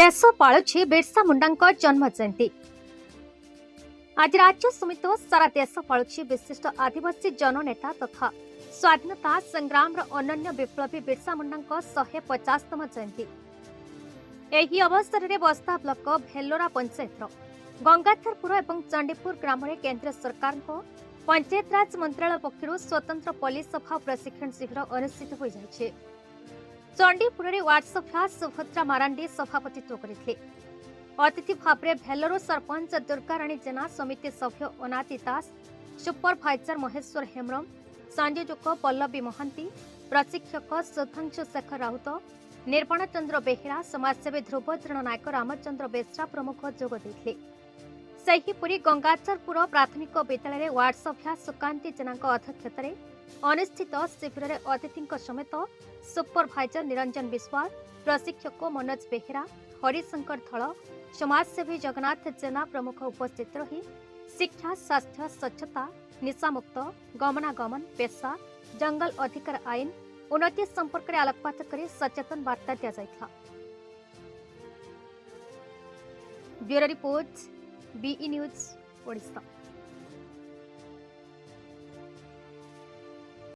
देश पालुछि बिरसा मुंडा जन्म जयंती। आज राज्य समेत सारा देश पालुछि विशिष्ट आदिवासी जननेता तथा स्वाधीनता संग्राम अनन्य विप्लवी बिरसा मुंडा 150तम जयंती। एही अवसर में बस्ता ब्लॉक भेलोरा पंचायत गंगाधरपुर और चंडीपुर ग्राम में केंद्र सरकार पंचायत राज मंत्रालय पक्षर स्वतंत्र पुलिस सभा प्रशिक्षण शिविर अनुष्ठित हो जाए। चंडीपुर में वार्ड सभा सुभद्रा मारांडी सभापतित्व करते। अतिथि भाव में भेलोर सरपंच दुर्गाराणी जेना, समिति सभ्य अनादि दास, सुपरभाइजर महेश्वर हेम्रम, संयोजक पल्लवी महांती, प्रशिक्षक सुधांशु शेखर राउत, निर्वाण चंद्र बेहेरा, समाजसेवी ध्रुवचरण नायक, रामचंद्र बेसरा प्रमुख जोग देते। सेहीपुरी गंगाधरपुर प्राथमिक विद्यालय वार्ड सभ्या सुकांती जेना अध्यक्षतार अनुष्ठित शिविर में अतिथि समेत सुपरभाइजर निरंजन विश्वाल, प्रशिक्षक मनोज बेहेरा, हरिशंकर थल, समाजसेवी जगन्नाथ जेना प्रमुख उपस्थित रही शिक्षा, स्वास्थ्य, स्वच्छता, निशामुक्त, गमनागमन, पेशा, जंगल अधिकार आईन, उन्नति संपर्क में आलोकपात कर सचेतन वार्ता दि जाइथा। Bureau report, BE news, Odisha.